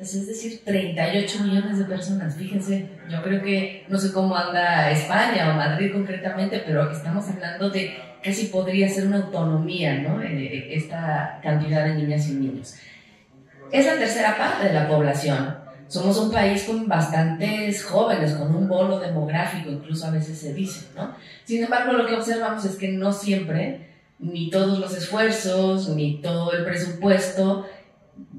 Es decir, 38 millones de personas. Fíjense, yo creo que, no sé cómo anda España o Madrid concretamente, pero estamos hablando de casi podría ser una autonomía, ¿no? Esta cantidad de niñas y niños. Es la tercera parte de la población. Somos un país con bastantes jóvenes, con un bolo demográfico, incluso a veces se dice, ¿no? Sin embargo, lo que observamos es que no siempre, ni todos los esfuerzos, ni todo el presupuesto,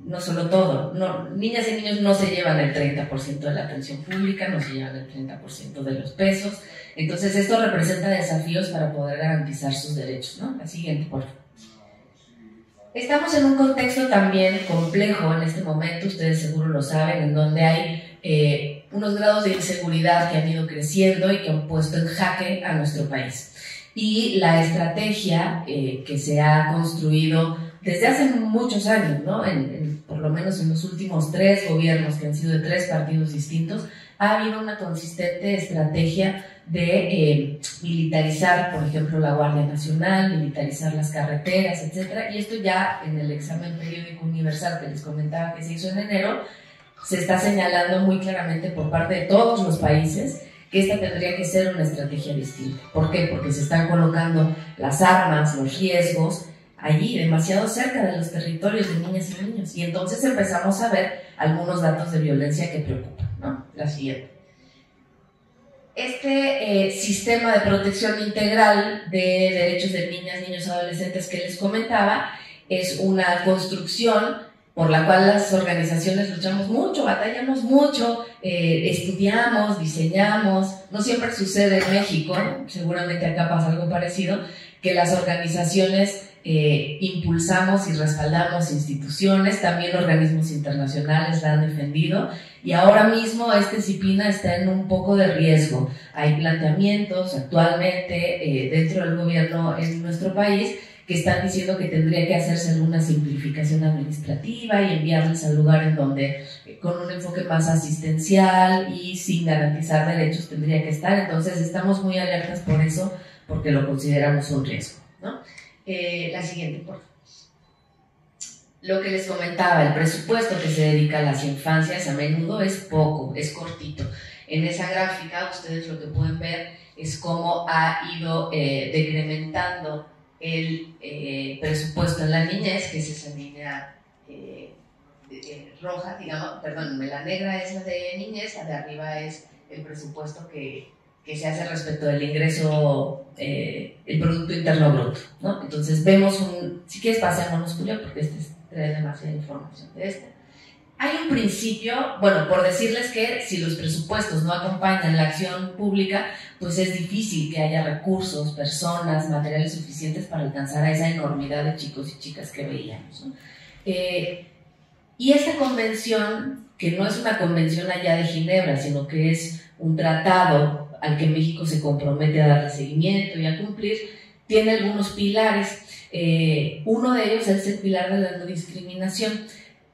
no solo todo, no, niñas y niños no se llevan el 30% de la atención pública, no se llevan el 30% de los pesos. Entonces esto representa desafíos para poder garantizar sus derechos, ¿no? La siguiente, por favor. Estamos en un contexto también complejo en este momento, ustedes seguro lo saben, en donde hay unos grados de inseguridad que han ido creciendo y que han puesto en jaque a nuestro país. Y la estrategia que se ha construido desde hace muchos años, ¿no? Por lo menos en los últimos 3 gobiernos, que han sido de 3 partidos distintos, ha habido una consistente estrategia de militarizar, por ejemplo, la Guardia Nacional, militarizar las carreteras, etc. Y esto ya en el examen periódico universal que les comentaba que se hizo en enero, se está señalando muy claramente por parte de todos los países que esta tendría que ser una estrategia distinta. ¿Por qué? Porque se están colocando las armas, los riesgos, allí, demasiado cerca de los territorios de niñas y niños. Y entonces empezamos a ver algunos datos de violencia que preocupan, ¿no? La siguiente. Este sistema de protección integral de derechos de niñas, niños y adolescentes que les comentaba es una construcción por la cual las organizaciones luchamos mucho, batallamos mucho, estudiamos, diseñamos. No siempre sucede en México, seguramente acá pasa algo parecido, que las organizaciones impulsamos y respaldamos instituciones, también organismos internacionales la han defendido, y ahora mismo este CIPINA está en un poco de riesgo. Hay planteamientos actualmente dentro del gobierno en nuestro país que están diciendo que tendría que hacerse una simplificación administrativa y enviarles al lugar en donde con un enfoque más asistencial y sin garantizar derechos tendría que estar. Entonces estamos muy alertas por eso, porque lo consideramos un riesgo, ¿no? La siguiente, por favor. Lo que les comentaba, el presupuesto que se dedica a las infancias a menudo es poco, es cortito. En esa gráfica ustedes lo que pueden ver es cómo ha ido decrementando el presupuesto en la niñez, que es esa línea roja, digamos, perdón, la negra es la de niñez, la de arriba es el presupuesto que se hace respecto del ingreso, el Producto Interno Bruto, ¿no? Entonces vemos si quieres pasémonos, Julio, porque trae demasiada información de este. Hay un principio, bueno, por decirles que si los presupuestos no acompañan la acción pública, pues es difícil que haya recursos, personas, materiales suficientes para alcanzar a esa enormidad de chicos y chicas que veíamos, ¿no? Y esta convención, que no es una convención allá de Ginebra, sino que es un tratado al que México se compromete a darle seguimiento y a cumplir, tiene algunos pilares. Uno de ellos es el pilar de la no discriminación.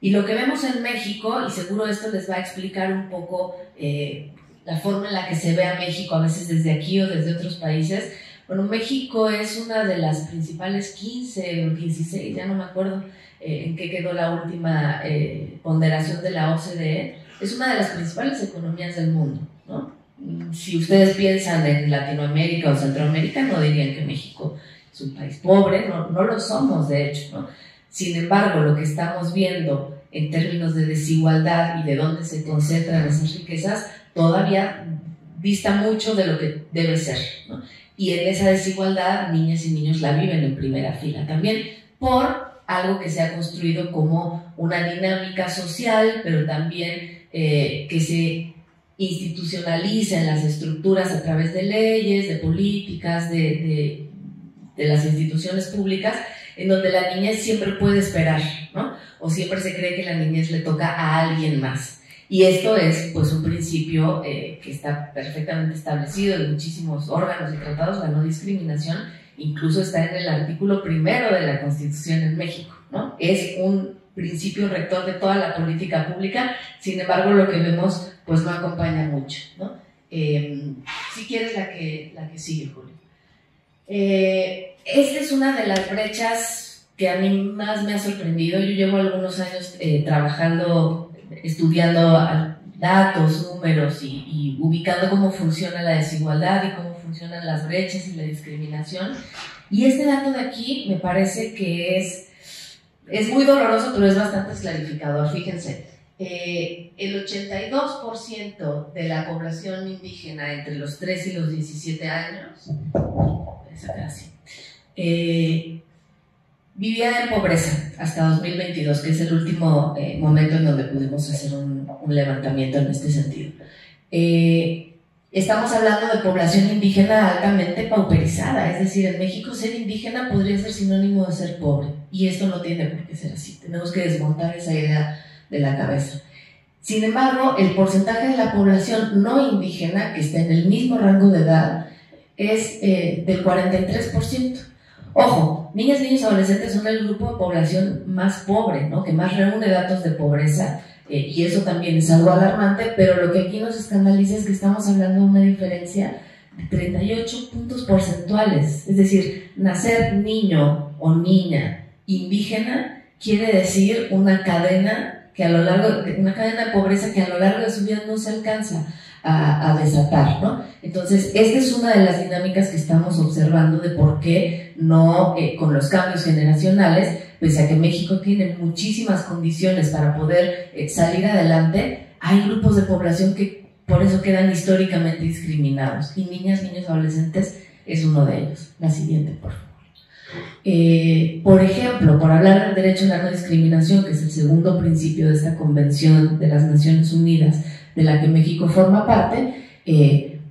Y lo que vemos en México, y seguro esto les va a explicar un poco la forma en la que se ve a México, a veces desde aquí o desde otros países. Bueno, México es una de las principales 15 o 16, ya no me acuerdo en qué quedó la última ponderación de la OCDE. Es una de las principales economías del mundo, ¿no? Si ustedes piensan en Latinoamérica o Centroamérica, no dirían que México es un país pobre, no lo somos, de hecho, ¿no? Sin embargo, lo que estamos viendo en términos de desigualdad y de dónde se concentran esas riquezas todavía dista mucho de lo que debe ser, ¿no? Y en esa desigualdad, niñas y niños la viven en primera fila también por algo que se ha construido como una dinámica social, pero también que se institucionaliza en las estructuras a través de leyes, de políticas, de las instituciones públicas, en donde la niñez siempre puede esperar, ¿no? O siempre se cree que la niñez le toca a alguien más. Y esto es, pues, un principio que está perfectamente establecido en muchísimos órganos y tratados. La no discriminación incluso está en el artículo 1 de la Constitución en México, ¿no? Es un principio rector de toda la política pública. Sin embargo, lo que vemos, pues, no acompaña mucho, ¿no? Si quieres la que sigue, Julio. Esta es una de las brechas que a mí más me ha sorprendido. Yo llevo algunos años trabajando, estudiando datos, números y ubicando cómo funciona la desigualdad y cómo funcionan las brechas y la discriminación. Y este dato de aquí me parece que es muy doloroso, pero es bastante clarificador. Fíjense, el 82% de la población indígena entre los 3 y los 17 años vivía en pobreza hasta 2022, que es el último momento en donde pudimos hacer un levantamiento en este sentido. Estamos hablando de población indígena altamente pauperizada, es decir, en México ser indígena podría ser sinónimo de ser pobre, y esto no tiene por qué ser así. Tenemos que desmontar esa idea de la cabeza. Sin embargo, el porcentaje de la población no indígena, que está en el mismo rango de edad, es del 43%. Ojo, niñas, niños y adolescentes son el grupo de población más pobre, ¿no?, que más reúne datos de pobreza, y eso también es algo alarmante, pero lo que aquí nos escandaliza es que estamos hablando de una diferencia de 38 puntos porcentuales. Es decir, nacer niño o niña indígena quiere decir una cadena de pobreza que a lo largo de su vida no se alcanza a desatar, ¿no? Entonces, esta es una de las dinámicas que estamos observando de por qué no, con los cambios generacionales, pese a que México tiene muchísimas condiciones para poder salir adelante, hay grupos de población que por eso quedan históricamente discriminados, y niñas, niños, adolescentes es uno de ellos. La siguiente, por favor. Por ejemplo, por hablar del derecho a la no discriminación, que es el segundo principio de esta Convención de las Naciones Unidas, de la que México forma parte,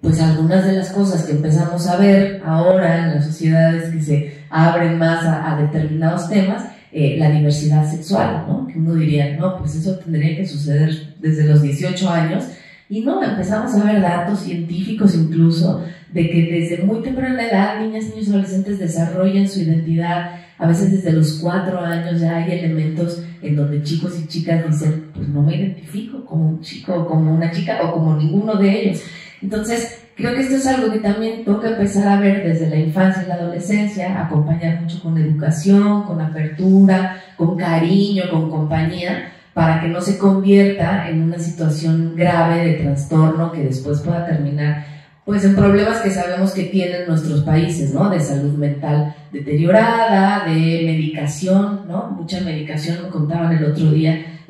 pues algunas de las cosas que empezamos a ver ahora en las sociedades que se abren más a determinados temas, la diversidad sexual, ¿no? Que uno diría, no, pues eso tendría que suceder desde los 18 años, y no, empezamos a ver datos científicos incluso de que desde muy temprana edad niñas, niños y adolescentes desarrollan su identidad. A veces desde los 4 años ya hay elementos en donde chicos y chicas dicen, pues no me identifico como un chico o como una chica o como ninguno de ellos. Entonces, creo que esto es algo que también toca empezar a ver desde la infancia y la adolescencia, acompañar mucho con educación, con apertura, con cariño, con compañía, para que no se convierta en una situación grave de trastorno que después pueda terminar pues en problemas que sabemos que tienen nuestros países, ¿no? De salud mental deteriorada, de medicación, ¿no? Mucha medicación, me contaban el otro día,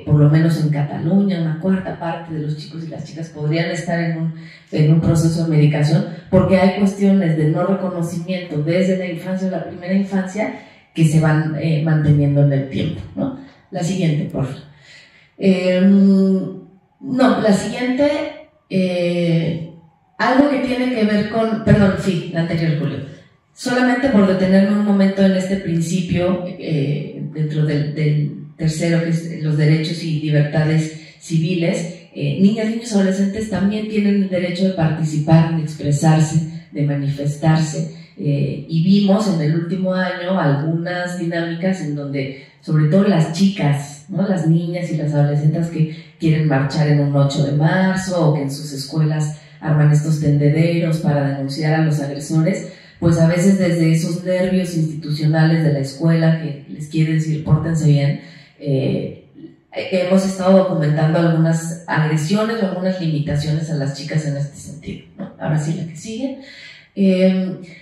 por lo menos en Cataluña, una cuarta parte de los chicos y las chicas podrían estar en un proceso de medicación, porque hay cuestiones de no reconocimiento desde la infancia o la primera infancia que se van manteniendo en el tiempo, ¿no? La siguiente, por favor. No, la siguiente... algo que tiene que ver con, perdón, sí, la anterior, Julio. Solamente por detenerme un momento en este principio, dentro del tercero, que es los derechos y libertades civiles, niñas, niños y adolescentes también tienen el derecho de participar, de expresarse, de manifestarse, y vimos en el último año algunas dinámicas en donde, sobre todo las chicas, ¿no?, las niñas y las adolescentes que quieren marchar en un 8 de marzo o que en sus escuelas arman estos tendederos para denunciar a los agresores, pues a veces desde esos nervios institucionales de la escuela que les quiere decir pórtense bien, hemos estado documentando algunas agresiones o algunas limitaciones a las chicas en este sentido, ¿no? Ahora sí, la que sigue.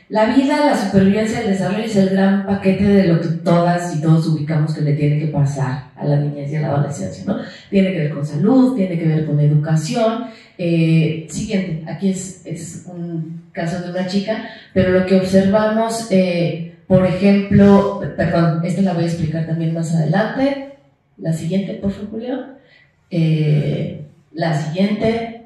La vida, la supervivencia y el desarrollo es el gran paquete de lo que todas y todos ubicamos que le tiene que pasar a la niñez y a la adolescencia, ¿no? Tiene que ver con salud, tiene que ver con educación. Siguiente, aquí es un caso de una chica, pero lo que observamos, por ejemplo, perdón, esta la voy a explicar también más adelante. La siguiente, por favor, Julio. La siguiente.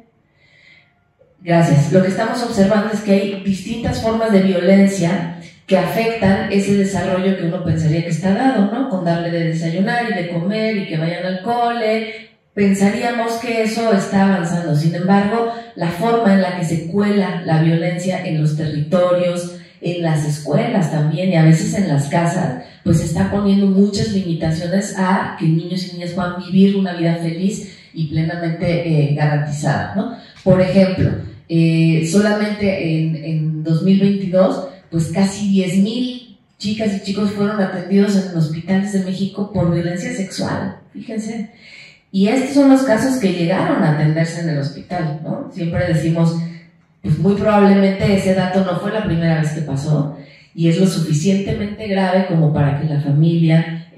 Gracias. Lo que estamos observando es que hay distintas formas de violencia que afectan ese desarrollo que uno pensaría que está dado, ¿no? Con darle de desayunar y de comer y que vayan al cole. Pensaríamos que eso está avanzando. Sin embargo, la forma en la que se cuela la violencia en los territorios, en las escuelas también y a veces en las casas, pues está poniendo muchas limitaciones a que niños y niñas puedan vivir una vida feliz y plenamente garantizada, ¿no? Por ejemplo, solamente en 2022, pues casi 10,000 chicas y chicos fueron atendidos en hospitales de México por violencia sexual, fíjense. Y estos son los casos que llegaron a atenderse en el hospital, ¿no? Siempre decimos, pues muy probablemente ese dato no fue la primera vez que pasó y es lo suficientemente grave como para que la familia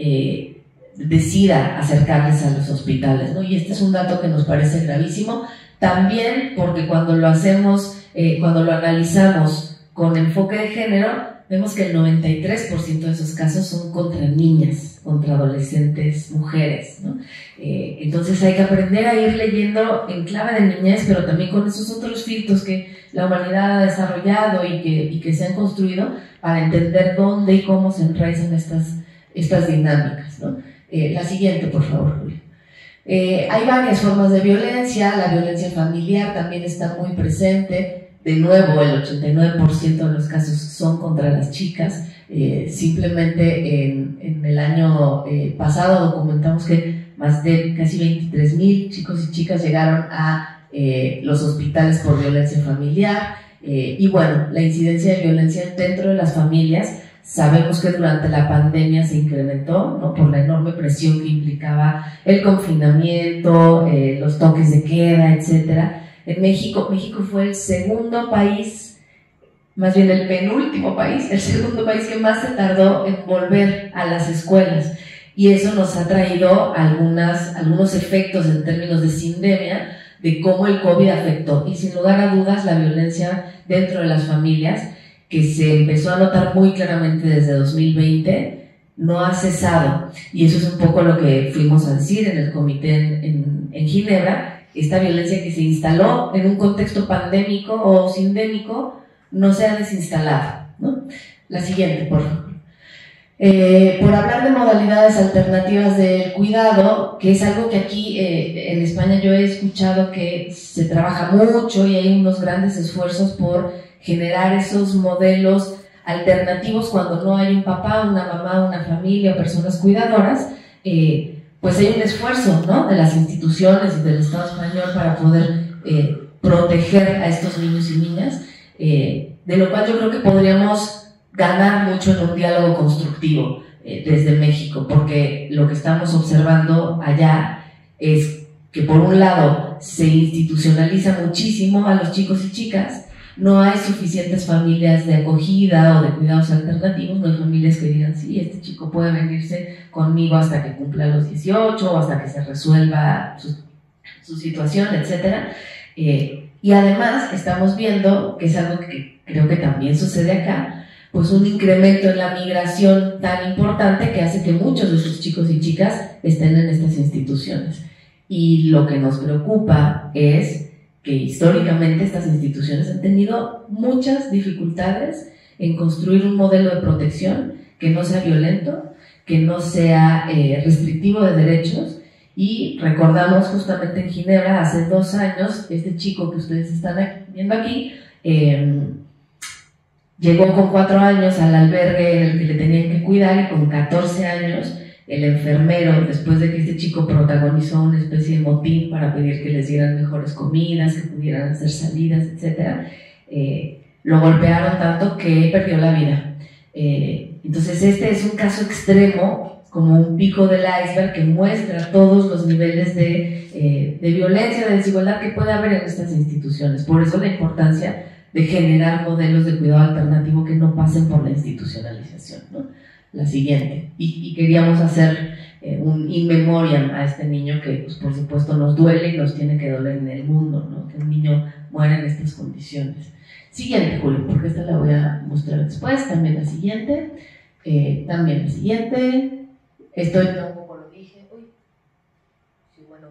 decida acercarles a los hospitales, ¿no? Y este es un dato que nos parece gravísimo, también porque cuando lo hacemos, cuando lo analizamos con enfoque de género, vemos que el 93% de esos casos son contra niñas, contra adolescentes, mujeres, ¿no? Entonces hay que aprender a ir leyendo en clave de niñez, pero también con esos otros filtros que la humanidad ha desarrollado y que se han construido para entender dónde y cómo se enraizan estas dinámicas, ¿no? La siguiente, por favor, Julio. Hay varias formas de violencia, la violencia familiar también está muy presente. De nuevo, el 89% de los casos son contra las chicas. Simplemente en el año pasado documentamos que más de casi 23,000 chicos y chicas llegaron a los hospitales por violencia familiar. Y bueno, la incidencia de violencia dentro de las familias, sabemos que durante la pandemia se incrementó, ¿no? Por la enorme presión que implicaba el confinamiento, los toques de queda, etcétera. En México fue el segundo país, más bien el penúltimo país, el segundo país que más se tardó en volver a las escuelas. Y eso nos ha traído algunos efectos en términos de sindemia, de cómo el COVID afectó. Y sin lugar a dudas, la violencia dentro de las familias, que se empezó a notar muy claramente desde 2020, no ha cesado. Y eso es un poco lo que fuimos a decir en el comité en Ginebra. Esta violencia que se instaló en un contexto pandémico o sindémico no se ha desinstalado, ¿no? La siguiente, por favor. Por hablar de modalidades alternativas del cuidado, que es algo que aquí en España yo he escuchado que se trabaja mucho y hay unos grandes esfuerzos por generar esos modelos alternativos cuando no hay un papá, una mamá, una familia o personas cuidadoras. Pues hay un esfuerzo, ¿no?, de las instituciones y del Estado español para poder proteger a estos niños y niñas, de lo cual yo creo que podríamos ganar mucho en un diálogo constructivo desde México, porque lo que estamos observando allá es que por un lado se institucionaliza muchísimo a los chicos y chicas, no hay suficientes familias de acogida o de cuidados alternativos, no hay familias que digan, sí, este chico puede venirse conmigo hasta que cumpla los 18 o hasta que se resuelva su situación, etc. Y además estamos viendo, que es algo que creo que también sucede acá, pues un incremento en la migración tan importante que hace que muchos de esos chicos y chicas estén en estas instituciones. Y lo que nos preocupa es que históricamente estas instituciones han tenido muchas dificultades en construir un modelo de protección que no sea violento, que no sea restrictivo de derechos. Y recordamos justamente en Ginebra, hace 2 años, este chico que ustedes están viendo aquí, llegó con 4 años al albergue en el que le tenían que cuidar, y con 14 años el enfermero, después de que este chico protagonizó una especie de motín para pedir que les dieran mejores comidas, que pudieran hacer salidas, etc., lo golpearon tanto que perdió la vida. Entonces este es un caso extremo, como un pico del iceberg que muestra todos los niveles de violencia, de desigualdad que puede haber en estas instituciones. Por eso la importancia de generar modelos de cuidado alternativo que no pasen por la institucionalización, ¿no? La siguiente. Y queríamos hacer un in memoriam a este niño que, pues, por supuesto, nos duele y nos tiene que doler en el mundo, ¿no? Que un niño muera en estas condiciones. Siguiente, Julio, porque esta la voy a mostrar después. También la siguiente. También la siguiente. Esto un poco lo dije. Uy. Sí, bueno.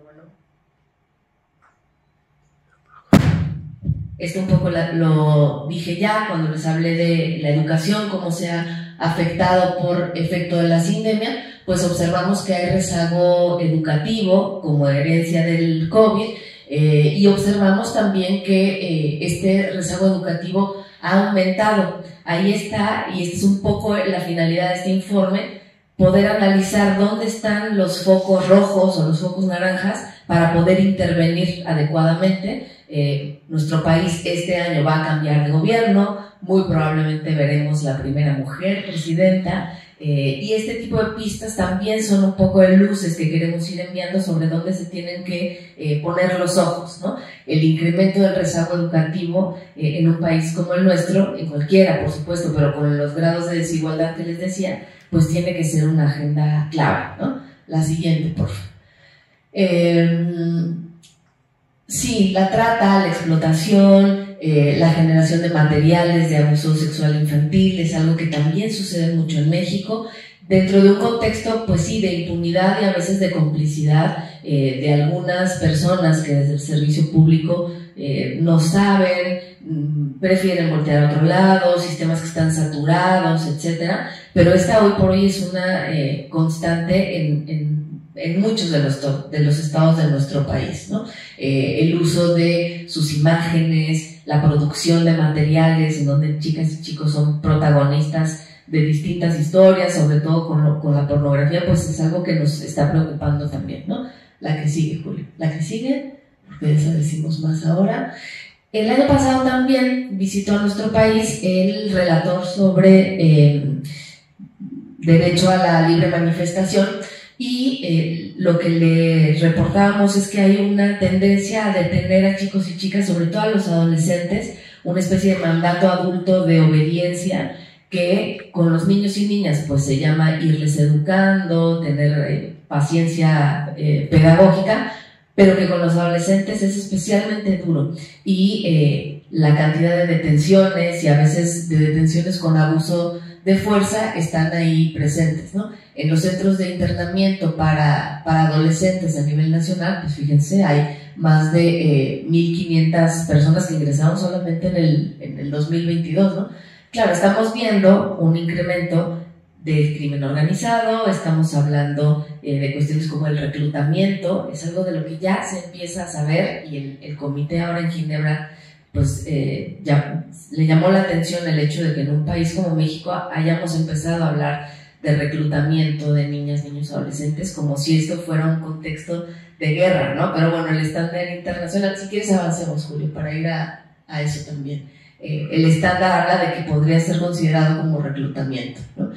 Esto un poco lo dije ya cuando les hablé de la educación, cómo se ha afectado por efecto de la sindemia. Pues observamos que hay rezago educativo como herencia del COVID, y observamos también que este rezago educativo ha aumentado. Ahí está, y esta es un poco la finalidad de este informe, poder analizar dónde están los focos rojos o los focos naranjas para poder intervenir adecuadamente. Nuestro país este año va a cambiar de gobierno, muy probablemente veremos la primera mujer presidenta, y este tipo de pistas también son un poco de luces que queremos ir enviando sobre dónde se tienen que poner los ojos, ¿no? El incremento del rezago educativo en un país como el nuestro, en cualquiera por supuesto, pero con los grados de desigualdad que les decía, pues tiene que ser una agenda clave, ¿no? La siguiente, por favor. Sí, la trata, la explotación, la generación de materiales de abuso sexual infantil es algo que también sucede mucho en México, dentro de un contexto, pues sí, de impunidad y a veces de complicidad de algunas personas que desde el servicio público no saben, prefieren voltear a otro lado, sistemas que están saturados, etcétera, pero esta hoy por hoy es una constante en muchos de los estados de nuestro país, ¿no? El uso de sus imágenes, la producción de materiales en donde chicas y chicos son protagonistas de distintas historias, sobre todo con la pornografía, pues es algo que nos está preocupando también, ¿no? La que sigue, Julio. La que sigue, porque de esa decimos más ahora. El año pasado también visitó a nuestro país el relator sobre derecho a la libre manifestación, y lo que le reportábamos es que hay una tendencia a detener a chicos y chicas, sobre todo a los adolescentes, una especie de mandato adulto de obediencia que con los niños y niñas pues se llama irles educando, tener paciencia pedagógica, pero que con los adolescentes es especialmente duro, y la cantidad de detenciones y a veces de detenciones con abuso de fuerza están ahí presentes, ¿no? En los centros de internamiento para adolescentes a nivel nacional, pues fíjense, hay más de 1.500 personas que ingresaron solamente en el 2022, ¿no? Claro, estamos viendo un incremento del crimen organizado, estamos hablando de cuestiones como el reclutamiento, es algo de lo que ya se empieza a saber, y el comité ahora en Ginebra pues ya le llamó la atención el hecho de que en un país como México hayamos empezado a hablar de reclutamiento de niñas, niños, adolescentes, como si esto fuera un contexto de guerra, ¿no? Pero bueno, el estándar internacional, si quieres avancemos, Julio, para ir a eso también. El estándar habla de que podría ser considerado como reclutamiento, ¿no?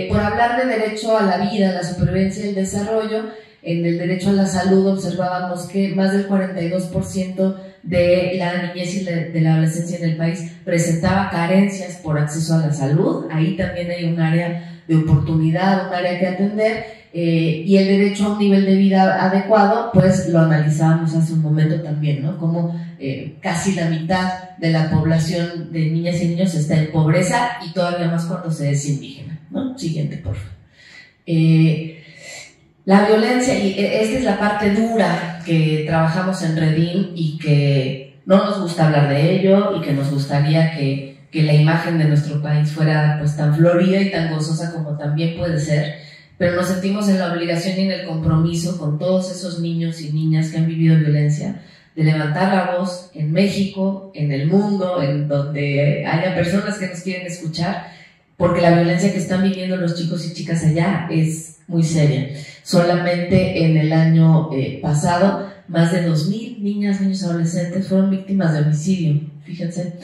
Por hablar de derecho a la vida, la supervivencia y el desarrollo, en el derecho a la salud observábamos que más del 42% de la niñez y de la adolescencia en el país presentaba carencias por acceso a la salud. Ahí también hay un área de oportunidad, un área que atender, y el derecho a un nivel de vida adecuado, pues lo analizábamos hace un momento también, ¿no? Como casi la mitad de la población de niñas y niños está en pobreza, y todavía más cuando se es indígena, ¿no? Siguiente, por favor. La violencia, y esta es la parte dura que trabajamos en Redim y que no nos gusta hablar de ello, y que nos gustaría que la imagen de nuestro país fuera pues tan florida y tan gozosa como también puede ser, pero nos sentimos en la obligación y en el compromiso con todos esos niños y niñas que han vivido violencia, de levantar la voz en México, en el mundo, en donde haya personas que nos quieren escuchar, porque la violencia que están viviendo los chicos y chicas allá es muy seria. Solamente en el año pasado, más de 2.000 niñas, niños, adolescentes fueron víctimas de homicidio, fíjense.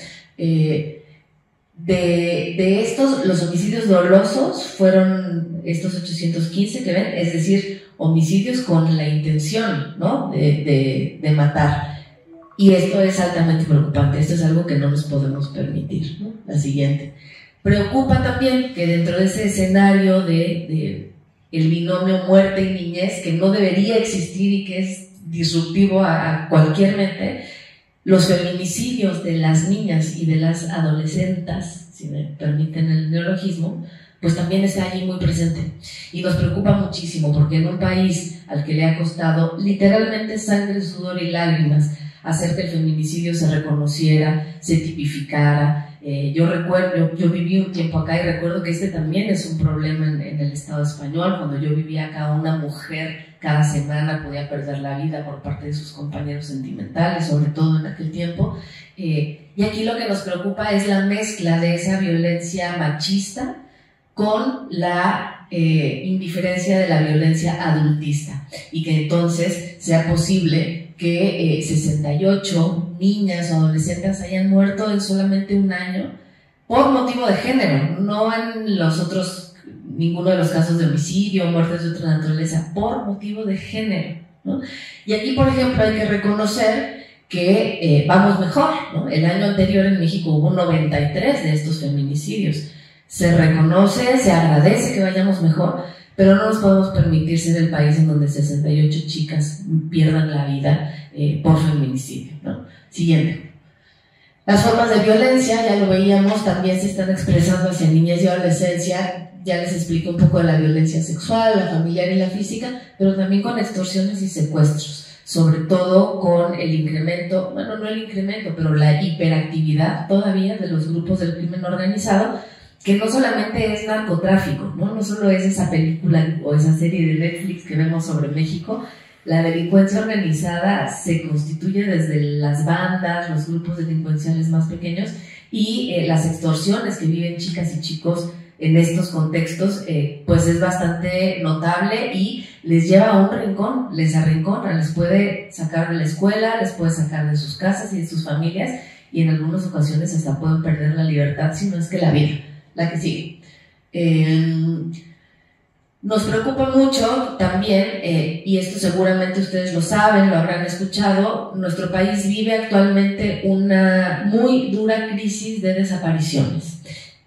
De estos, los homicidios dolosos fueron estos 815 que ven, es decir, homicidios con la intención, ¿no?, de matar. Y esto es altamente preocupante, esto es algo que no nos podemos permitir, ¿no? La siguiente. Preocupa también que dentro de ese escenario de el binomio muerte y niñez, que no debería existir y que es disruptivo a cualquier mente, los feminicidios de las niñas y de las adolescentes, si me permiten el neologismo, pues también está allí muy presente. Y nos preocupa muchísimo, porque en un país al que le ha costado literalmente sangre, sudor y lágrimas hacer que el feminicidio se reconociera, se tipificara. Yo viví un tiempo acá y recuerdo que este también es un problema en el Estado español. Cuando yo vivía acá, una mujer cada semana podía perder la vida por parte de sus compañeros sentimentales, sobre todo en aquel tiempo. Y aquí lo que nos preocupa es la mezcla de esa violencia machista con la indiferencia de la violencia adultista, y que entonces sea posible que 68 niñas o adolescentes hayan muerto en solamente un año por motivo de género, no en los otros, ninguno de los casos de homicidio o muertes de otra naturaleza, por motivo de género, ¿no? Y aquí, por ejemplo, hay que reconocer que vamos mejor, ¿no? El año anterior en México hubo 93 de estos feminicidios. Se reconoce, se agradece que vayamos mejor, pero no nos podemos permitir ser el país en donde 68 chicas pierdan la vida por feminicidio, ¿no? Siguiente. Las formas de violencia, ya lo veíamos, también se están expresando hacia niñez y adolescencia. Ya les explico un poco de la violencia sexual, la familiar y la física, pero también con extorsiones y secuestros, sobre todo con el incremento, bueno, no el incremento, pero la hiperactividad todavía de los grupos del crimen organizado, que no solamente es narcotráfico, no solo es esa película o esa serie de Netflix que vemos sobre México. La delincuencia organizada se constituye desde las bandas, los grupos delincuenciales más pequeños y las extorsiones que viven chicas y chicos en estos contextos, pues es bastante notable y les lleva a un rincón, les arrincona, les puede sacar de la escuela, les puede sacar de sus casas y de sus familias y en algunas ocasiones hasta pueden perder la libertad, si no es que la vida. La que sigue. Nos preocupa mucho también, y esto seguramente ustedes lo saben, lo habrán escuchado, nuestro país vive actualmente una muy dura crisis de desapariciones.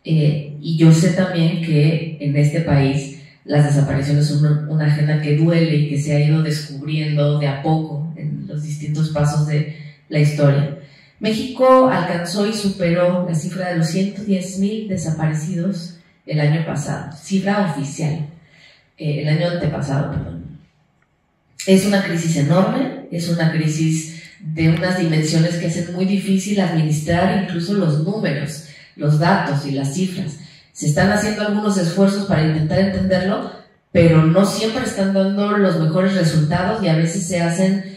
Y yo sé también que en este país las desapariciones son una agenda que duele y que se ha ido descubriendo de a poco en los distintos pasos de la historia. México alcanzó y superó la cifra de los 110,000 desaparecidos el año pasado, cifra oficial. El año antepasado, perdón. Es una crisis enorme, es una crisis de unas dimensiones que hacen muy difícil administrar incluso los números, los datos y las cifras. Se están haciendo algunos esfuerzos para intentar entenderlo, pero no siempre están dando los mejores resultados y a veces se hacen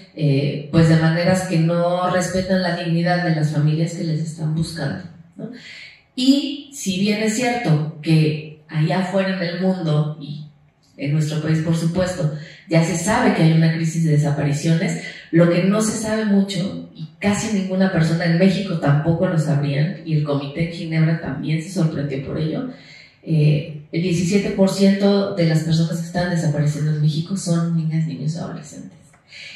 pues de maneras que no respetan la dignidad de las familias que les están buscando, ¿no? Y si bien es cierto que allá afuera en el mundo y en nuestro país, por supuesto, ya se sabe que hay una crisis de desapariciones, lo que no se sabe mucho, y casi ninguna persona en México tampoco lo sabrían, y el Comité en Ginebra también se sorprendió por ello, el 17% de las personas que están desapareciendo en México son niñas, niños y adolescentes.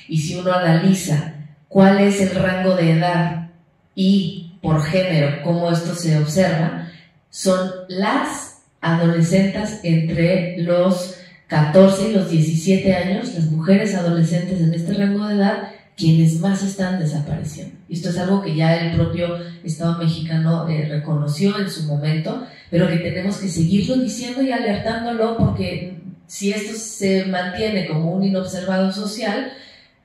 Y si uno analiza cuál es el rango de edad y por género, cómo esto se observa, son las adolescentes entre los 14 y los 17 años, las mujeres adolescentes en este rango de edad, quienes más están desapareciendo. Esto es algo que ya el propio Estado mexicano reconoció en su momento, pero que tenemos que seguirlo diciendo y alertándolo, porque si esto se mantiene como un inobservado social,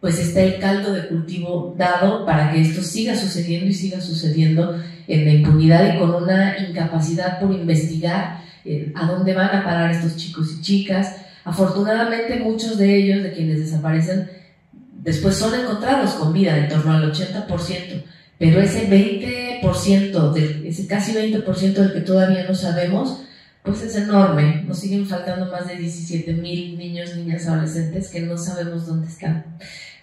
pues está el caldo de cultivo dado para que esto siga sucediendo y siga sucediendo en la impunidad y con una incapacidad por investigar a dónde van a parar estos chicos y chicas. Afortunadamente muchos de ellos, de quienes desaparecen, después son encontrados con vida, en torno al 80%, pero ese 20%, ese casi 20% del que todavía no sabemos, pues es enorme. Nos siguen faltando más de 17,000 niños, niñas, adolescentes que no sabemos dónde están.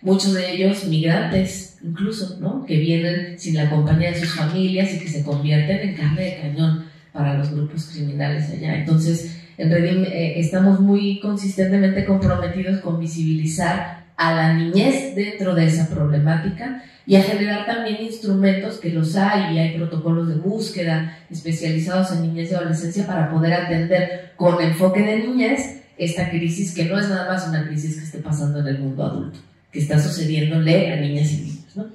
Muchos de ellos migrantes, incluso, ¿no?, que vienen sin la compañía de sus familias y que se convierten en carne de cañón para los grupos criminales allá. Entonces, en Redim estamos muy consistentemente comprometidos con visibilizar a la niñez dentro de esa problemática y a generar también instrumentos, que los hay, y hay protocolos de búsqueda especializados en niñez y adolescencia para poder atender con enfoque de niñez esta crisis, que no es nada más una crisis que esté pasando en el mundo adulto, que está sucediéndole a niñas y niños, ¿no?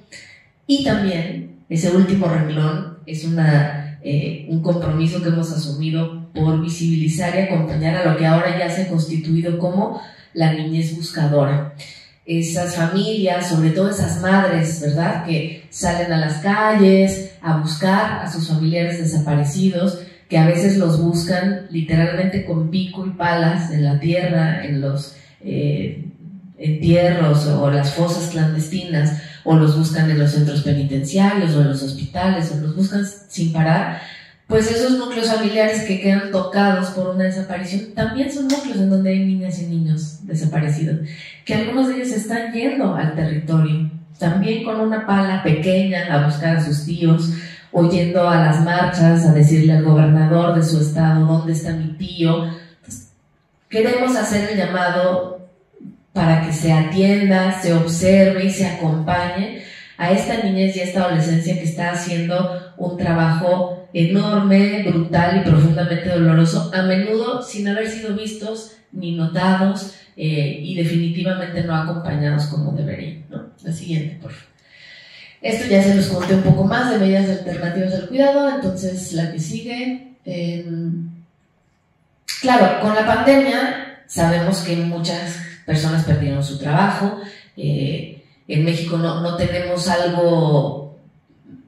Y también ese último renglón es un compromiso que hemos asumido por visibilizar y acompañar a lo que ahora ya se ha constituido como la niñez buscadora. Esas familias, sobre todo esas madres, ¿verdad?, que salen a las calles a buscar a sus familiares desaparecidos, que a veces los buscan literalmente con pico y palas en la tierra, en los entierros o las fosas clandestinas, o los buscan en los centros penitenciarios o en los hospitales, o los buscan sin parar. Pues esos núcleos familiares que quedan tocados por una desaparición también son núcleos en donde hay niñas y niños desaparecidos, que algunos de ellos están yendo al territorio también con una pala pequeña a buscar a sus tíos, o yendo a las marchas a decirle al gobernador de su estado dónde está mi tío. Entonces, queremos hacer el llamado para que se atienda, se observe y se acompañe a esta niñez y a esta adolescencia que está haciendo un trabajo enorme, brutal y profundamente doloroso, a menudo sin haber sido vistos ni notados y definitivamente no acompañados como deberían, ¿no? La siguiente, por favor. Esto ya se los conté un poco más de medidas alternativas al cuidado, entonces la que sigue. Claro, con la pandemia sabemos que muchas personas perdieron su trabajo. En México no tenemos algo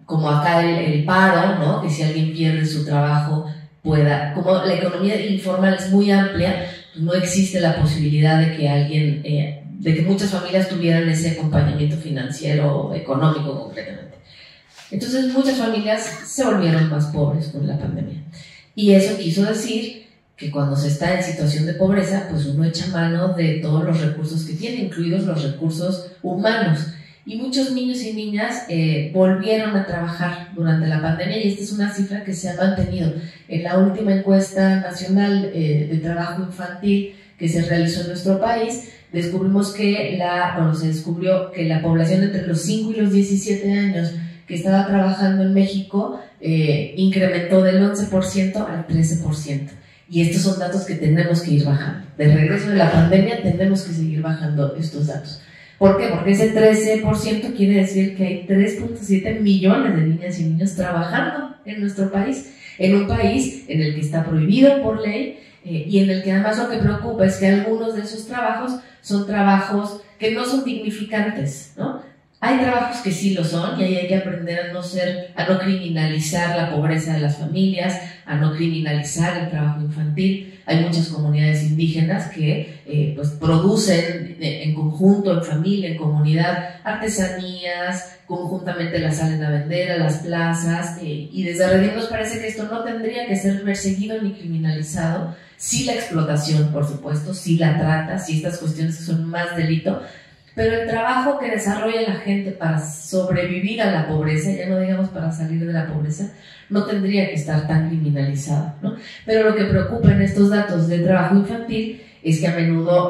como acá el paro, ¿no? Que si alguien pierde su trabajo pueda, como la economía informal es muy amplia, no existe la posibilidad de que alguien, de que muchas familias tuvieran ese acompañamiento financiero, económico concretamente. Entonces muchas familias se volvieron más pobres con la pandemia. Y eso quiso decir que cuando se está en situación de pobreza, pues uno echa mano de todos los recursos que tiene, incluidos los recursos humanos. Y muchos niños y niñas volvieron a trabajar durante la pandemia, y esta es una cifra que se ha mantenido. En la última encuesta nacional de trabajo infantil que se realizó en nuestro país, descubrimos que se descubrió que la población entre los 5 y los 17 años que estaba trabajando en México incrementó del 11% al 13%. Y estos son datos que tenemos que ir bajando. De regreso de la pandemia tenemos que seguir bajando estos datos. ¿Por qué? Porque ese 13% quiere decir que hay 3.7 millones de niñas y niños trabajando en nuestro país, en un país en el que está prohibido por ley y en el que además lo que preocupa es que algunos de esos trabajos son trabajos que no son dignificantes, ¿no? Hay trabajos que sí lo son y ahí hay que aprender a no criminalizar la pobreza de las familias, a no criminalizar el trabajo infantil. Hay muchas comunidades indígenas que pues producen en conjunto, en familia, en comunidad, artesanías, conjuntamente las salen a vender a las plazas y desde Redim nos parece que esto no tendría que ser perseguido ni criminalizado. Sí la explotación, por supuesto, sí la trata, sí estas cuestiones que son más delito, pero el trabajo que desarrolla la gente para sobrevivir a la pobreza, ya no digamos para salir de la pobreza, no tendría que estar tan criminalizado, ¿no? Pero lo que preocupa en estos datos de trabajo infantil es que a menudo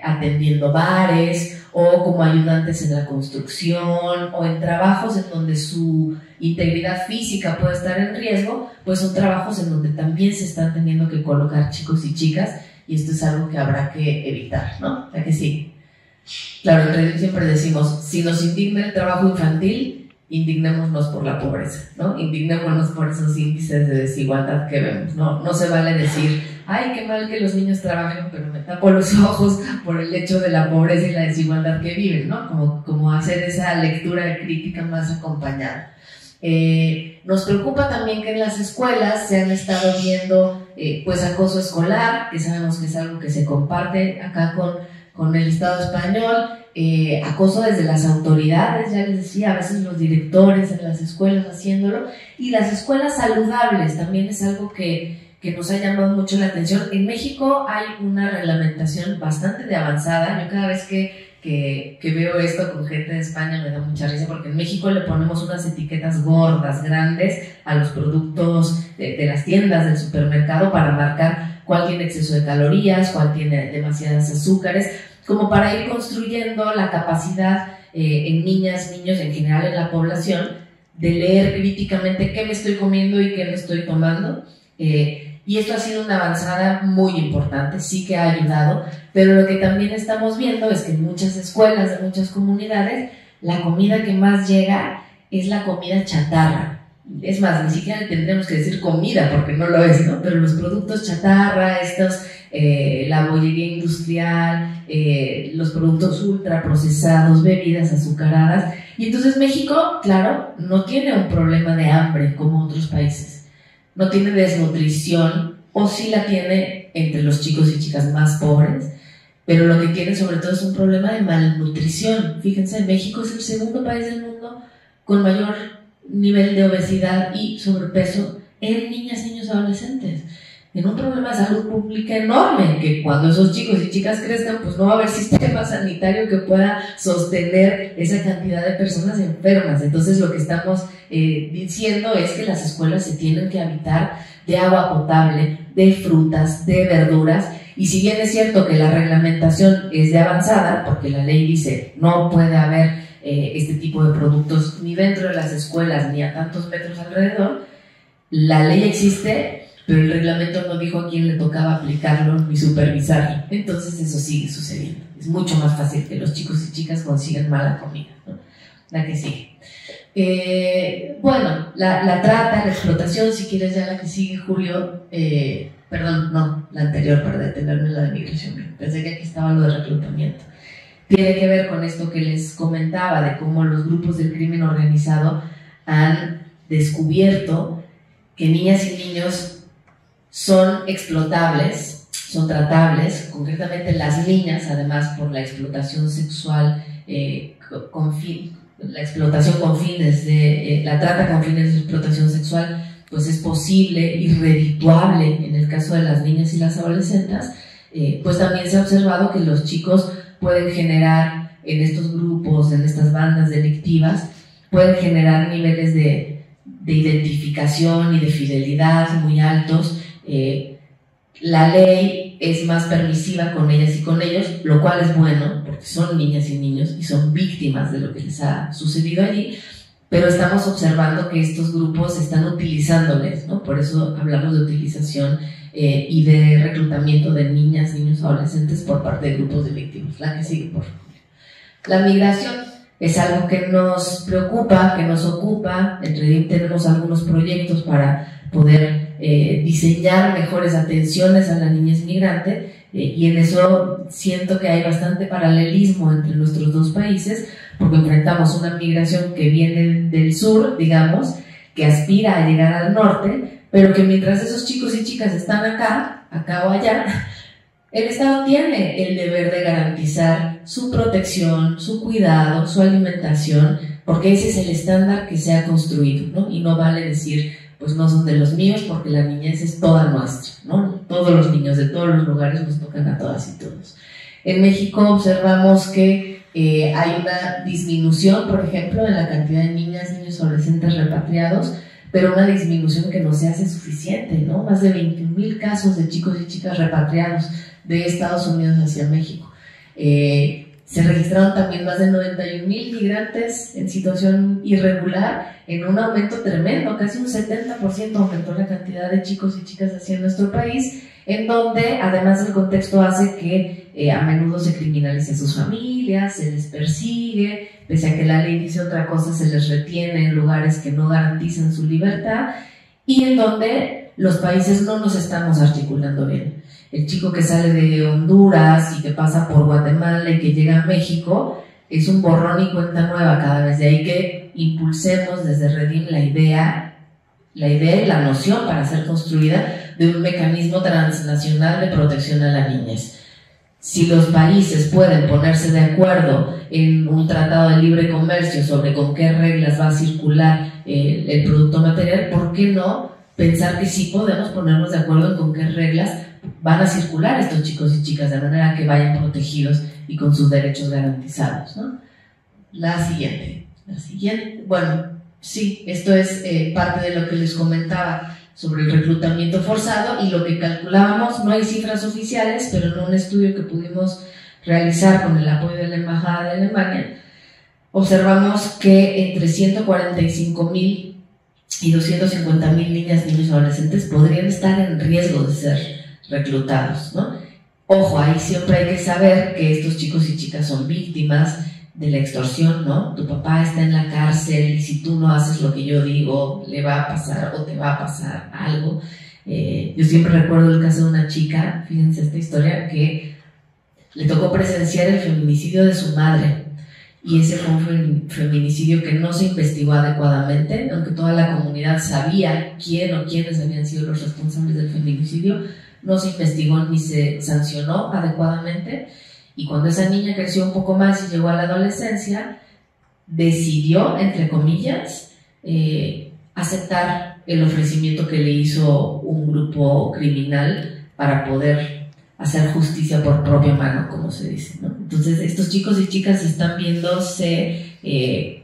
atendiendo bares o como ayudantes en la construcción o en trabajos en donde su integridad física puede estar en riesgo, pues son trabajos en donde también se están teniendo que colocar chicos y chicas, y esto es algo que habrá que evitar, ¿no? ¿A que sí? Claro, en Redim siempre decimos, si nos indigna el trabajo infantil, indignémonos por la pobreza, ¿no? Indignémonos por esos índices de desigualdad que vemos, ¿no? No se vale decir, ay, qué mal que los niños trabajen, pero me tapo los ojos por el hecho de la pobreza y la desigualdad que viven, ¿no? Como hacer esa lectura crítica más acompañada. Nos preocupa también que en las escuelas se han estado viendo pues acoso escolar, que sabemos que es algo que se comparte acá con el Estado español, acoso desde las autoridades, ya les decía, a veces los directores en las escuelas haciéndolo, y las escuelas saludables también es algo que nos ha llamado mucho la atención. En México hay una reglamentación bastante avanzada. Yo cada vez que veo esto con gente de España me da mucha risa, porque en México le ponemos unas etiquetas gordas, grandes, a los productos de las tiendas del supermercado para marcar cuál tiene exceso de calorías, cuál tiene demasiadas azúcares, como para ir construyendo la capacidad en niñas, niños, en general en la población, de leer críticamente qué me estoy comiendo y qué me estoy tomando. Y esto ha sido una avanzada muy importante, sí que ha ayudado, pero lo que también estamos viendo es que en muchas escuelas de muchas comunidades la comida que más llega es la comida chatarra. Es más, ni siquiera tendremos que decir comida porque no lo es, ¿no? Pero los productos chatarra, la bollería industrial, los productos ultraprocesados, bebidas azucaradas. Y entonces México, claro, no tiene un problema de hambre como otros países. No tiene desnutrición, o sí la tiene entre los chicos y chicas más pobres, pero lo que tiene sobre todo es un problema de malnutrición. Fíjense, México es el segundo país del mundo con mayor nivel de obesidad y sobrepeso en niñas, niños, adolescentes. en un problema de salud pública enorme, que cuando esos chicos y chicas crezcan, pues no va a haber sistema sanitario que pueda sostener esa cantidad de personas enfermas. Entonces lo que estamos diciendo es que las escuelas se tienen que habitar de agua potable, de frutas, de verduras, y si bien es cierto que la reglamentación es de avanzada, porque la ley dice no puede haber este tipo de productos ni dentro de las escuelas ni a tantos metros alrededor, la ley existe, pero el reglamento no dijo a quién le tocaba aplicarlo ni supervisarlo. Entonces eso sigue sucediendo. Es mucho más fácil que los chicos y chicas consigan mala comida, ¿no? La que sigue. Bueno, la trata, la explotación, si quieres ya la que sigue, Julio. Perdón, no, la anterior, para detenerme en la de migración. Pensé que aquí estaba lo de reclutamiento. Tiene que ver con esto que les comentaba, de cómo los grupos del crimen organizado han descubierto que niñas y niños son explotables, son tratables, concretamente las niñas, además por la explotación sexual, la explotación con fines de, la trata con fines de explotación sexual, pues es posible y redituable en el caso de las niñas y las adolescentes. Pues también se ha observado que los chicos pueden generar en estos grupos, en estas bandas delictivas, pueden generar niveles de identificación y de fidelidad muy altos. La ley es más permisiva con ellas y con ellos, lo cual es bueno, porque son niñas y niños y son víctimas de lo que les ha sucedido allí, pero estamos observando que estos grupos están utilizándoles, ¿no? Por eso hablamos de utilización y de reclutamiento de niñas, niños, adolescentes por parte de grupos de víctimas. La que sigue, por favor. La migración es algo que nos preocupa, que nos ocupa. Entre DIM tenemos algunos proyectos para poder diseñar mejores atenciones a la niñez migrante, y en eso siento que hay bastante paralelismo entre nuestros dos países, porque enfrentamos una migración que viene del sur, digamos, que aspira a llegar al norte, pero que mientras esos chicos y chicas están acá o allá, el Estado tiene el deber de garantizar su protección, su cuidado, su alimentación, porque ese es el estándar que se ha construido, ¿no? Y no vale decir, pues no son de los míos, porque la niñez es toda nuestra, ¿no? Todos los niños de todos los lugares nos tocan a todas y todos. En México observamos que hay una disminución, por ejemplo, en la cantidad de niñas, niños, adolescentes repatriados, pero una disminución que no se hace suficiente, ¿no? Más de 21,000 casos de chicos y chicas repatriados de Estados Unidos hacia México. Se registraron también más de 91,000 migrantes en situación irregular, en un aumento tremendo, casi un 70% aumentó la cantidad de chicos y chicas hacia nuestro país, en donde además el contexto hace que a menudo se criminalice a sus familias, se les persigue, pese a que la ley dice otra cosa, se les retiene en lugares que no garantizan su libertad, y en donde los países no nos estamos articulando bien. El chico que sale de Honduras y que pasa por Guatemala y que llega a México es un borrón y cuenta nueva cada vez. De ahí que impulsemos desde Redim la idea y la noción para ser construida de un mecanismo transnacional de protección a la niñez. Si los países pueden ponerse de acuerdo en un tratado de libre comercio sobre con qué reglas va a circular el producto material, ¿por qué no pensar que sí podemos ponernos de acuerdo en con qué reglas van a circular estos chicos y chicas, de manera que vayan protegidos y con sus derechos garantizados, ¿no? La siguiente, bueno, sí, esto es parte de lo que les comentaba sobre el reclutamiento forzado y lo que calculábamos. No hay cifras oficiales, pero en un estudio que pudimos realizar con el apoyo de la Embajada de Alemania, observamos que entre 145,000 y 250,000 niñas, niños y adolescentes podrían estar en riesgo de ser reclutados, ¿no? Ojo, ahí siempre hay que saber que estos chicos y chicas son víctimas de la extorsión, ¿no? Tu papá está en la cárcel y si tú no haces lo que yo digo, le va a pasar o te va a pasar algo. Yo siempre recuerdo el caso de una chica, fíjense esta historia, que le tocó presenciar el feminicidio de su madre, y ese fue un feminicidio que no se investigó adecuadamente, aunque toda la comunidad sabía quién o quiénes habían sido los responsables del feminicidio. No se investigó ni se sancionó adecuadamente, y cuando esa niña creció un poco más y llegó a la adolescencia, decidió, entre comillas, aceptar el ofrecimiento que le hizo un grupo criminal para poder hacer justicia por propia mano, como se dice, ¿no? Entonces, estos chicos y chicas están viéndose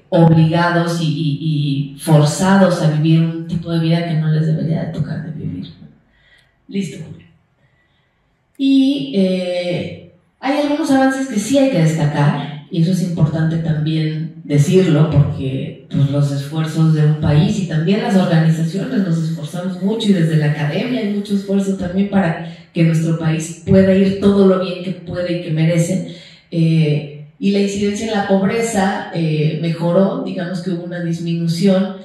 obligados y forzados a vivir un tipo de vida que no les debería de tocar de vivir, ¿no? Listo. Y hay algunos avances que sí hay que destacar, y eso es importante también decirlo, porque pues, los esfuerzos de un país y también las organizaciones nos esforzamos mucho, y desde la academia hay mucho esfuerzo también para que nuestro país pueda ir todo lo bien que puede y que merece. Y la incidencia en la pobreza mejoró, digamos que hubo una disminución,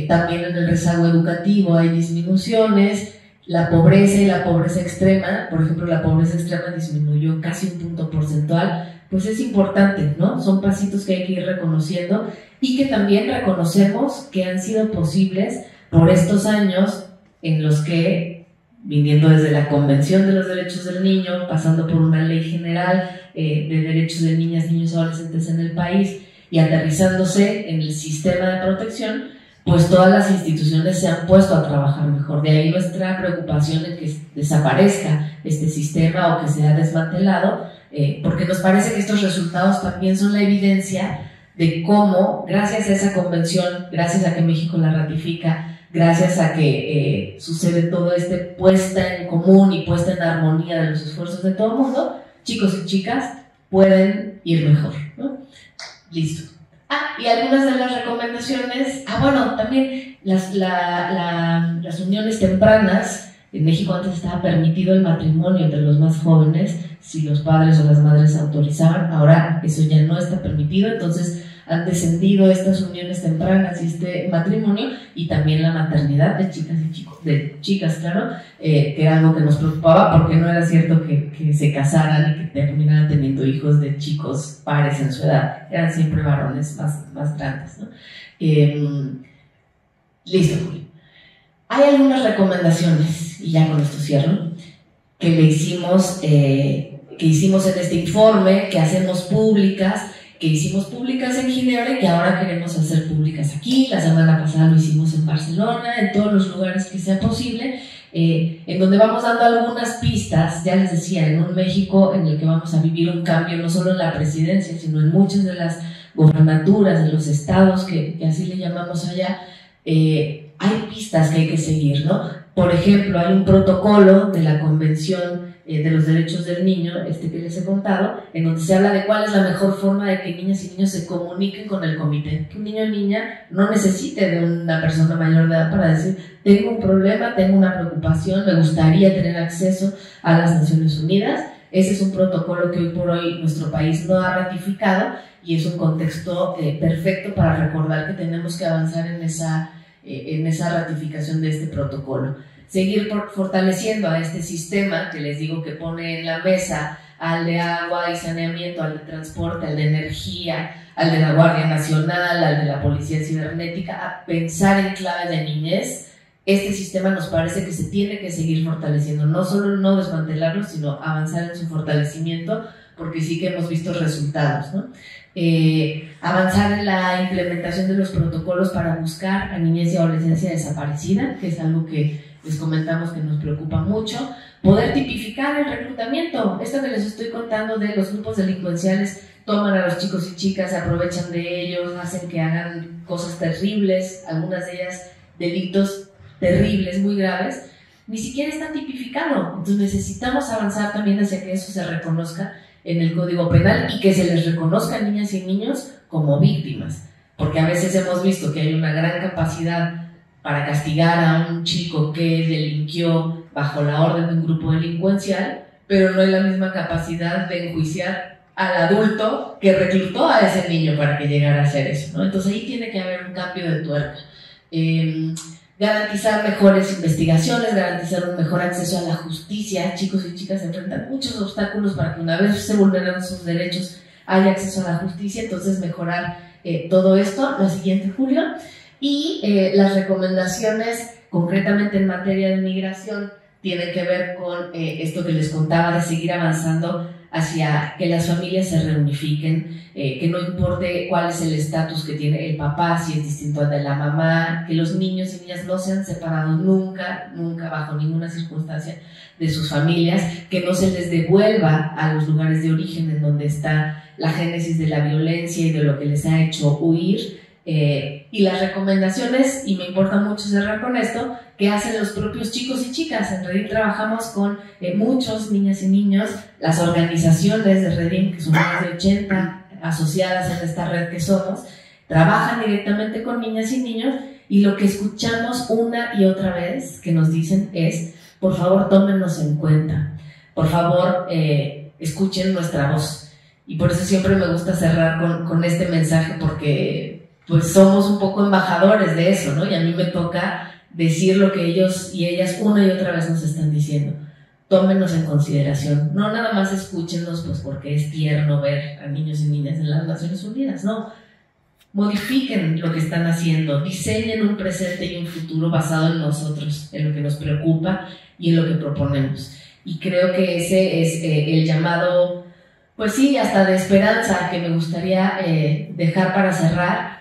también en el rezago educativo hay disminuciones. La pobreza y la pobreza extrema, por ejemplo, la pobreza extrema disminuyó casi un punto porcentual, pues es importante, ¿no? Son pasitos que hay que ir reconociendo y que también reconocemos que han sido posibles por estos años en los que, viniendo desde la Convención de los Derechos del Niño, pasando por una ley general de derechos de niñas, niños y adolescentes en el país y aterrizándose en el sistema de protección, pues todas las instituciones se han puesto a trabajar mejor. De ahí nuestra preocupación en que desaparezca este sistema o que sea desmantelado, porque nos parece que estos resultados también son la evidencia de cómo, gracias a esa convención, gracias a que México la ratifica, gracias a que sucede todo este puesta en común y puesta en armonía de los esfuerzos de todo el mundo, chicos y chicas pueden ir mejor, ¿no? Listo. Y algunas de las recomendaciones, bueno, también las uniones tempranas. En México antes estaba permitido el matrimonio entre los más jóvenes si los padres o las madres autorizaban, ahora eso ya no está permitido, entonces han descendido estas uniones tempranas y este matrimonio, y también la maternidad de chicas y chicos, de chicas, claro, que era algo que nos preocupaba porque no era cierto que se casaran y que terminaran teniendo hijos de chicos pares en su edad, eran siempre varones más grandes, ¿no? Listo, Julio. Hay algunas recomendaciones, y ya con esto cierro, que hicimos en este informe, que hacemos públicas, que hicimos públicas en Ginebra y que ahora queremos hacer públicas aquí. La semana pasada lo hicimos en Barcelona, en todos los lugares que sea posible, en donde vamos dando algunas pistas, ya les decía, en un México en el que vamos a vivir un cambio no solo en la presidencia, sino en muchas de las gobernaturas, de los estados, que así le llamamos allá. Hay pistas que hay que seguir, ¿no? Por ejemplo, hay un protocolo de la Convención de los Derechos del Niño, que les he contado, en donde se habla de cuál es la mejor forma de que niñas y niños se comuniquen con el comité. Que un niño o niña no necesite de una persona mayor de edad para decir, tengo un problema, tengo una preocupación, me gustaría tener acceso a las Naciones Unidas. Ese es un protocolo que hoy por hoy nuestro país no ha ratificado, y es un contexto perfecto para recordar que tenemos que avanzar en esa ratificación de este protocolo. Seguir fortaleciendo a este sistema que les digo que pone en la mesa al de agua y saneamiento, al de transporte, al de energía, al de la Guardia Nacional, al de la Policía Cibernética, a pensar en clave de niñez. Este sistema nos parece que se tiene que seguir fortaleciendo, no solo no desmantelarlo, sino avanzar en su fortalecimiento, porque sí que hemos visto resultados, ¿no? Avanzar en la implementación de los protocolos para buscar a niñez y adolescencia desaparecida, que es algo que les comentamos que nos preocupa mucho. Poder tipificar el reclutamiento, esto que les estoy contando de los grupos delincuenciales, toman a los chicos y chicas, se aprovechan de ellos, hacen que hagan cosas terribles, algunas de ellas delitos terribles, muy graves, ni siquiera está tipificado. Entonces necesitamos avanzar también hacia que eso se reconozca en el Código Penal y que se les reconozca a niñas y niños como víctimas, porque a veces hemos visto que hay una gran capacidad para castigar a un chico que delinquió bajo la orden de un grupo delincuencial, pero no hay la misma capacidad de enjuiciar al adulto que reclutó a ese niño para que llegara a hacer eso, ¿no? Entonces ahí tiene que haber un cambio de tuerca. Garantizar mejores investigaciones, garantizar un mejor acceso a la justicia. Chicos y chicas se enfrentan muchos obstáculos para que una vez se vulneran sus derechos haya acceso a la justicia, entonces mejorar todo esto. Lo siguiente, Julio. Y las recomendaciones concretamente en materia de migración tiene que ver con esto que les contaba de seguir avanzando hacia que las familias se reunifiquen, que no importe cuál es el estatus que tiene el papá, si es distinto al de la mamá, que los niños y niñas no sean separados nunca, nunca, bajo ninguna circunstancia, de sus familias, que no se les devuelva a los lugares de origen en donde está la génesis de la violencia y de lo que les ha hecho huir. Y las recomendaciones, y me importa mucho cerrar con esto, que hacen los propios chicos y chicas. En Redim trabajamos con muchos niñas y niños, las organizaciones de Redim, que son más de 80 asociadas en esta red que somos, trabajan directamente con niñas y niños, y lo que escuchamos una y otra vez que nos dicen es: por favor, tómennos en cuenta, por favor, escuchen nuestra voz. Y por eso siempre me gusta cerrar con este mensaje, porque pues somos un poco embajadores de eso, ¿no? Y a mí me toca decir lo que ellos y ellas una y otra vez nos están diciendo. Tómenos en consideración, no nada más escúchenos pues porque es tierno ver a niños y niñas en las Naciones Unidas, no. Modifiquen lo que están haciendo, diseñen un presente y un futuro basado en nosotros, en lo que nos preocupa y en lo que proponemos. Y creo que ese es el llamado, pues sí, hasta de esperanza, que me gustaría dejar para cerrar,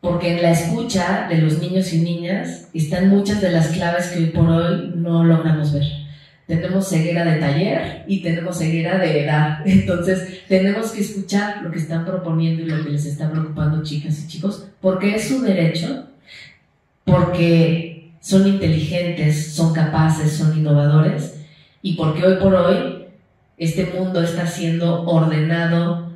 porque en la escucha de los niños y niñas están muchas de las claves que hoy por hoy no logramos ver. Tenemos ceguera de taller y tenemos ceguera de edad, entonces tenemos que escuchar lo que están proponiendo y lo que les está preocupando, chicas y chicos, porque es su derecho, porque son inteligentes, son capaces, son innovadores, y porque hoy por hoy este mundo está siendo ordenado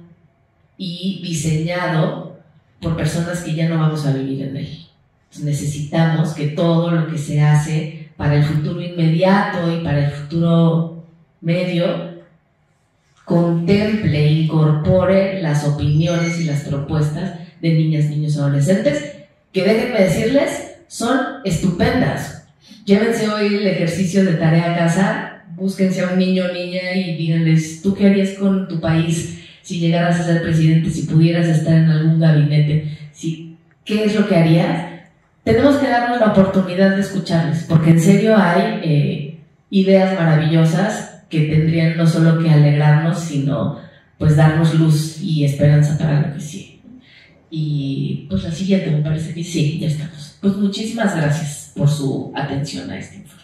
y diseñado por personas que ya no vamos a vivir en él. Entonces necesitamos que todo lo que se hace para el futuro inmediato y para el futuro medio contemple e incorpore las opiniones y las propuestas de niñas, niños y adolescentes, que déjenme decirles, son estupendas. Llévense hoy el ejercicio de tarea a casa, búsquense a un niño o niña y díganles: ¿tú qué harías con tu país si llegaras a ser presidente, si pudieras estar en algún gabinete? ¿Qué es lo que harías? Tenemos que darnos la oportunidad de escucharles, porque en serio hay ideas maravillosas que tendrían no solo que alegrarnos, sino pues darnos luz y esperanza para lo que sigue. Y pues la siguiente, me parece que sí, ya estamos. Pues muchísimas gracias por su atención a este informe.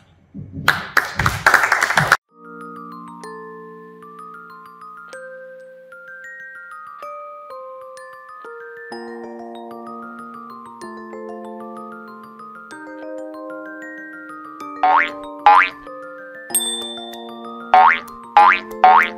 Bye.